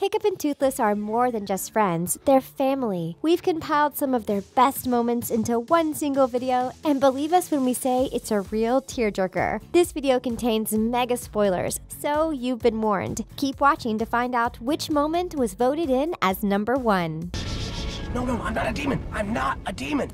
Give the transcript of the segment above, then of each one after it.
Hiccup and Toothless are more than just friends, they're family. We've compiled some of their best moments into one single video, and believe us when we say it's a real tearjerker. This video contains mega spoilers, so you've been warned. Keep watching to find out which moment was voted in as number 1. No, I'm not a demon. I'm not a demon.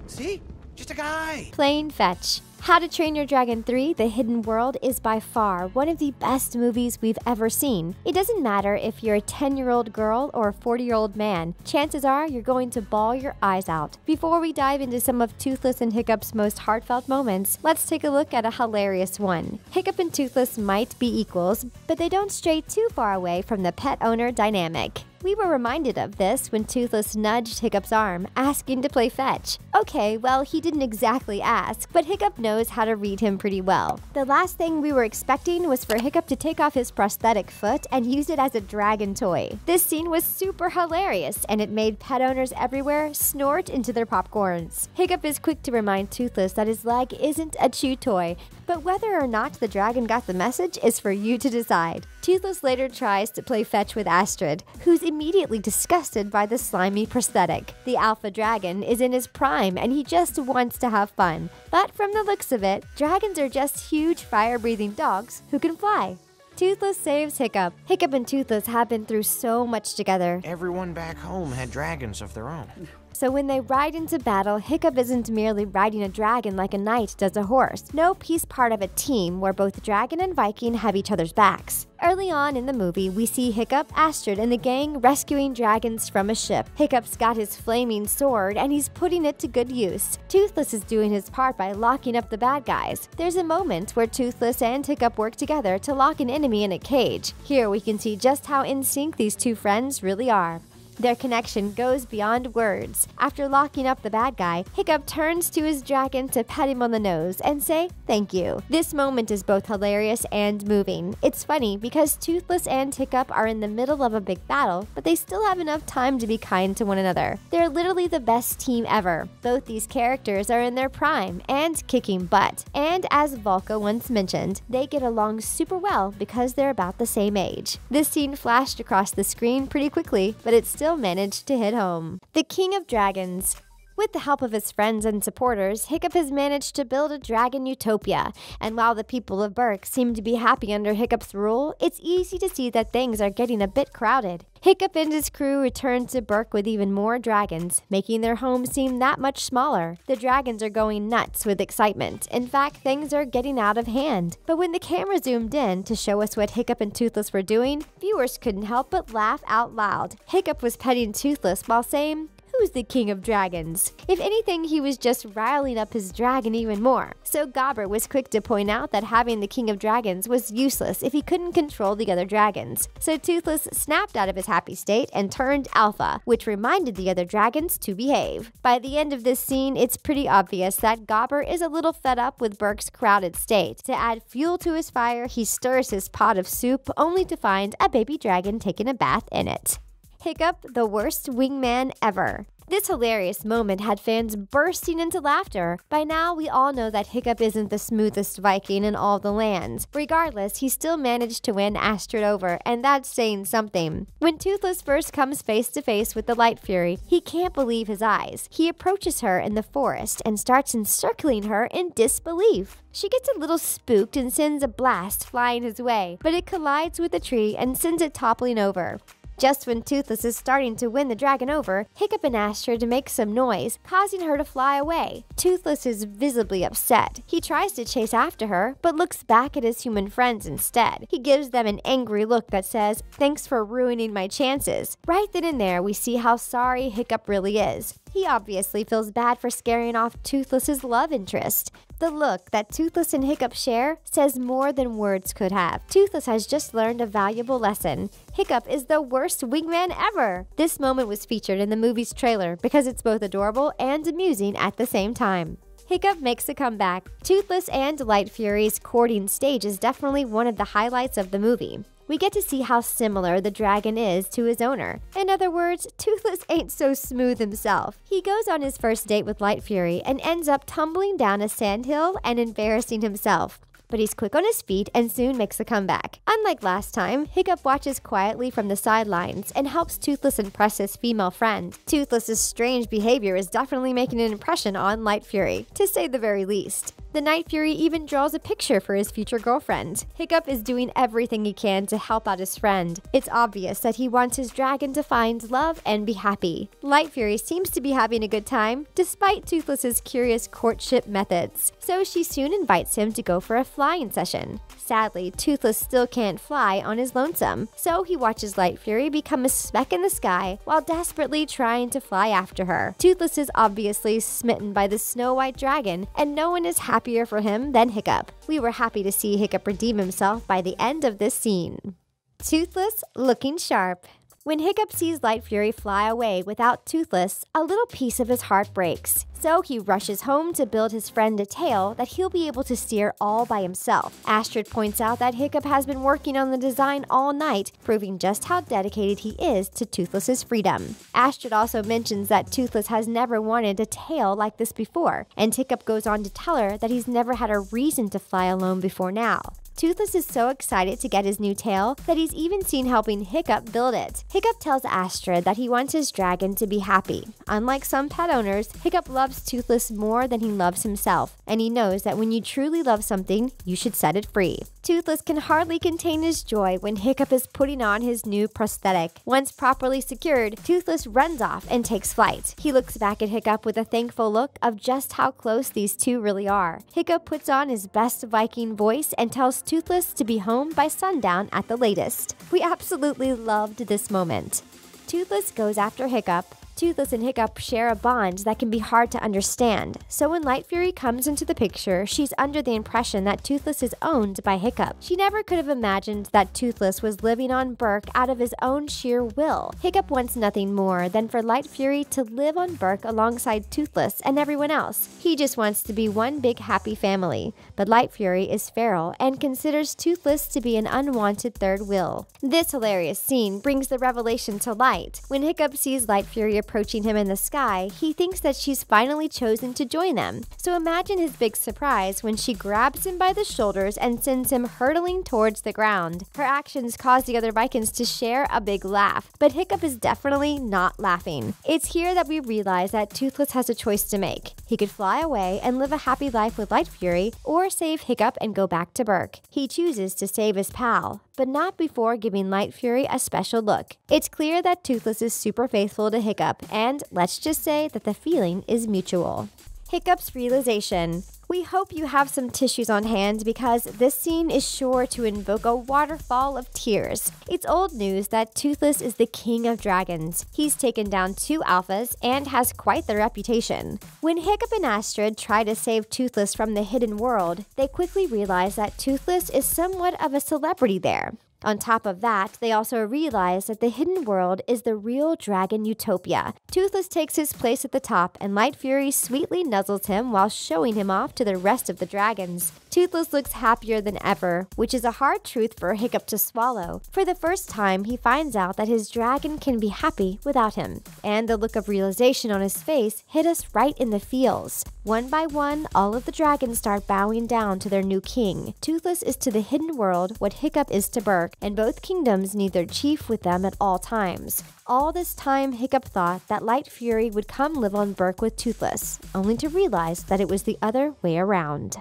See? Just a guy. Playing fetch. How to Train Your Dragon 3: The Hidden World is by far one of the best movies we've ever seen. It doesn't matter if you're a 10-year-old girl or a 40-year-old man, chances are you're going to bawl your eyes out. Before we dive into some of Toothless and Hiccup's most heartfelt moments, let's take a look at a hilarious one. Hiccup and Toothless might be equals, but they don't stray too far away from the pet-owner dynamic. We were reminded of this when Toothless nudged Hiccup's arm, asking to play fetch. Okay, well, he didn't exactly ask, but Hiccup knows how to read him pretty well. The last thing we were expecting was for Hiccup to take off his prosthetic foot and use it as a dragon toy. This scene was super hilarious, and it made pet owners everywhere snort into their popcorns. Hiccup is quick to remind Toothless that his leg isn't a chew toy, but whether or not the dragon got the message is for you to decide. Toothless later tries to play fetch with Astrid, who's immediately disgusted by the slimy prosthetic. The alpha dragon is in his prime and he just wants to have fun. But from the looks of it, dragons are just huge fire-breathing dogs who can fly. Toothless saves Hiccup. Hiccup and Toothless have been through so much together. Everyone back home had dragons of their own. So when they ride into battle, Hiccup isn't merely riding a dragon like a knight does a horse. Nope, he's part of a team where both dragon and Viking have each other's backs. Early on in the movie, we see Hiccup, Astrid, and the gang rescuing dragons from a ship. Hiccup's got his flaming sword, and he's putting it to good use. Toothless is doing his part by locking up the bad guys. There's a moment where Toothless and Hiccup work together to lock an enemy in a cage. Here we can see just how in sync these two friends really are. Their connection goes beyond words. After locking up the bad guy, Hiccup turns to his dragon to pet him on the nose and say thank you. This moment is both hilarious and moving. It's funny because Toothless and Hiccup are in the middle of a big battle, but they still have enough time to be kind to one another. They're literally the best team ever. Both these characters are in their prime and kicking butt. And as Volka once mentioned, they get along super well because they're about the same age. This scene flashed across the screen pretty quickly, but it's still managed to hit home. The King of Dragons. With the help of his friends and supporters, Hiccup has managed to build a dragon utopia, and while the people of Berk seem to be happy under Hiccup's rule, it's easy to see that things are getting a bit crowded. Hiccup and his crew return to Berk with even more dragons, making their home seem that much smaller. The dragons are going nuts with excitement. In fact, things are getting out of hand. But when the camera zoomed in to show us what Hiccup and Toothless were doing, viewers couldn't help but laugh out loud. Hiccup was petting Toothless while saying, "Who's the King of Dragons?" If anything, he was just riling up his dragon even more. So Gobber was quick to point out that having the King of Dragons was useless if he couldn't control the other dragons. So Toothless snapped out of his happy state and turned alpha, which reminded the other dragons to behave. By the end of this scene, it's pretty obvious that Gobber is a little fed up with Berk's crowded state. To add fuel to his fire, he stirs his pot of soup only to find a baby dragon taking a bath in it. Hiccup, the worst wingman ever. This hilarious moment had fans bursting into laughter. By now, we all know that Hiccup isn't the smoothest Viking in all the land. Regardless, he still managed to win Astrid over, and that's saying something. When Toothless first comes face to face with the Light Fury, he can't believe his eyes. He approaches her in the forest and starts encircling her in disbelief. She gets a little spooked and sends a blast flying his way, but it collides with a tree and sends it toppling over. Just when Toothless is starting to win the dragon over, Hiccup and Astrid make some noise, causing her to fly away. Toothless is visibly upset. He tries to chase after her, but looks back at his human friends instead. He gives them an angry look that says, "Thanks for ruining my chances." Right then and there, we see how sorry Hiccup really is. He obviously feels bad for scaring off Toothless's love interest. The look that Toothless and Hiccup share says more than words could have. Toothless has just learned a valuable lesson. Hiccup is the worst wingman ever. This moment was featured in the movie's trailer because it's both adorable and amusing at the same time. Hiccup makes a comeback. Toothless and Light Fury's courting stage is definitely one of the highlights of the movie. We get to see how similar the dragon is to his owner. In other words, Toothless ain't so smooth himself. He goes on his first date with Light Fury and ends up tumbling down a sandhill and embarrassing himself. but he's quick on his feet and soon makes a comeback. Unlike last time, Hiccup watches quietly from the sidelines and helps Toothless impress his female friend. Toothless's strange behavior is definitely making an impression on Light Fury, to say the very least. The Night Fury even draws a picture for his future girlfriend. Hiccup is doing everything he can to help out his friend. It's obvious that he wants his dragon to find love and be happy. Light Fury seems to be having a good time, despite Toothless's curious courtship methods, so she soon invites him to go for a flying session. Sadly, Toothless still can't fly on his lonesome, so he watches Light Fury become a speck in the sky while desperately trying to fly after her. Toothless is obviously smitten by the Snow White dragon, and no one is happier for him than Hiccup. We were happy to see Hiccup redeem himself by the end of this scene. Toothless looking sharp. When Hiccup sees Light Fury fly away without Toothless, a little piece of his heart breaks. So he rushes home to build his friend a tail that he'll be able to steer all by himself. Astrid points out that Hiccup has been working on the design all night, proving just how dedicated he is to Toothless's freedom. Astrid also mentions that Toothless has never wanted a tail like this before, and Hiccup goes on to tell her that he's never had a reason to fly alone before now. Toothless is so excited to get his new tail that he's even seen helping Hiccup build it. Hiccup tells Astrid that he wants his dragon to be happy. Unlike some pet owners, Hiccup loves Toothless more than he loves himself, and he knows that when you truly love something, you should set it free. Toothless can hardly contain his joy when Hiccup is putting on his new prosthetic. Once properly secured, Toothless runs off and takes flight. He looks back at Hiccup with a thankful look of just how close these two really are. Hiccup puts on his best Viking voice and tells Toothless to be home by sundown at the latest. We absolutely loved this moment. Toothless goes after Hiccup. Toothless and Hiccup share a bond that can be hard to understand, so when Light Fury comes into the picture, she's under the impression that Toothless is owned by Hiccup. She never could have imagined that Toothless was living on Berk out of his own sheer will. Hiccup wants nothing more than for Light Fury to live on Berk alongside Toothless and everyone else. He just wants to be one big happy family, but Light Fury is feral and considers Toothless to be an unwanted third wheel. This hilarious scene brings the revelation to light. When Hiccup sees Light Fury approaching him in the sky, he thinks that she's finally chosen to join them. So imagine his big surprise when she grabs him by the shoulders and sends him hurtling towards the ground. Her actions cause the other Vikings to share a big laugh, but Hiccup is definitely not laughing. It's here that we realize that Toothless has a choice to make. He could fly away and live a happy life with Light Fury, or save Hiccup and go back to Berk. He chooses to save his pal, but not before giving Light Fury a special look. It's clear that Toothless is super faithful to Hiccup, and let's just say that the feeling is mutual. Hiccup's realization. We hope you have some tissues on hand because this scene is sure to invoke a waterfall of tears. It's old news that Toothless is the king of dragons. He's taken down 2 alphas and has quite the reputation. When Hiccup and Astrid try to save Toothless from the hidden world, they quickly realize that Toothless is somewhat of a celebrity there. On top of that, they also realize that the hidden world is the real dragon utopia. Toothless takes his place at the top, and Light Fury sweetly nuzzles him while showing him off to the rest of the dragons. Toothless looks happier than ever, which is a hard truth for Hiccup to swallow. For the first time, he finds out that his dragon can be happy without him, and the look of realization on his face hit us right in the feels. One by one, all of the dragons start bowing down to their new king. Toothless is to the hidden world what Hiccup is to Berk, and both kingdoms need their chief with them at all times. All this time, Hiccup thought that Light Fury would come live on Berk with Toothless, only to realize that it was the other way around.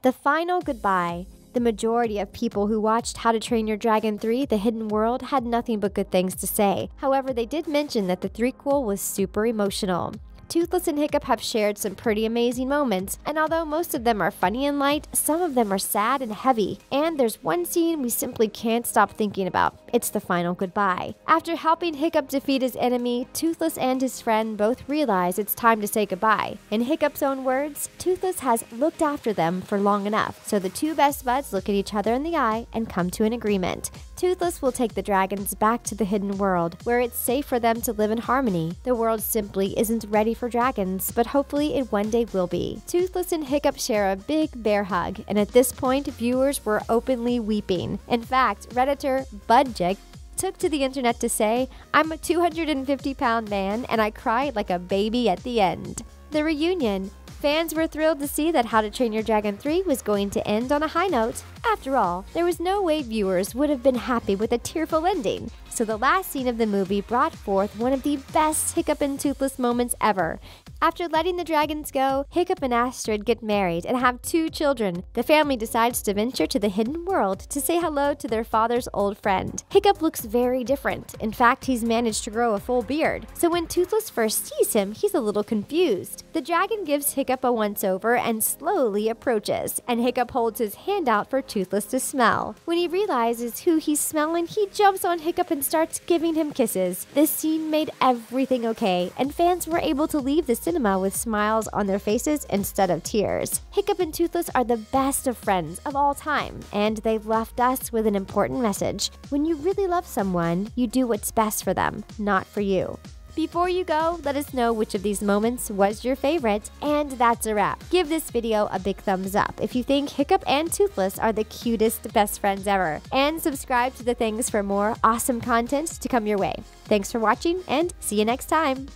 The final goodbye. The majority of people who watched How to Train Your Dragon 3: The Hidden World had nothing but good things to say. However, they did mention that the threequel was super emotional. Toothless and Hiccup have shared some pretty amazing moments, and although most of them are funny and light, some of them are sad and heavy. And there's one scene we simply can't stop thinking about. It's the final goodbye. After helping Hiccup defeat his enemy, Toothless and his friend both realize it's time to say goodbye. In Hiccup's own words, Toothless has looked after them for long enough, so the two best buds look at each other in the eye and come to an agreement. Toothless will take the dragons back to the hidden world, where it's safe for them to live in harmony. The world simply isn't ready for dragons, but hopefully it one day will be. Toothless and Hiccup share a big bear hug, and at this point, viewers were openly weeping. In fact, Redditor Budgick took to the internet to say, "I'm a 250-pound man, and I cried like a baby at the end." The reunion Fans were thrilled to see that How to Train Your Dragon 3 was going to end on a high note. After all, there was no way viewers would have been happy with a tearful ending. So the last scene of the movie brought forth one of the best Hiccup and Toothless moments ever. After letting the dragons go, Hiccup and Astrid get married and have 2 children. The family decides to venture to the hidden world to say hello to their father's old friend. Hiccup looks very different. In fact, he's managed to grow a full beard. So when Toothless first sees him, he's a little confused. The dragon gives Hiccup a once-over and slowly approaches, and Hiccup holds his hand out for Toothless to smell. When he realizes who he's smelling, he jumps on Hiccup and starts giving him kisses. This scene made everything okay, and fans were able to leave the cinema with smiles on their faces instead of tears. Hiccup and Toothless are the best of friends of all time, and they've left us with an important message. When you really love someone, you do what's best for them, not for you. Before you go, let us know which of these moments was your favorite. And that's a wrap. Give this video a big thumbs up if you think Hiccup and Toothless are the cutest best friends ever. And subscribe to The Things for more awesome content to come your way. Thanks for watching, and see you next time.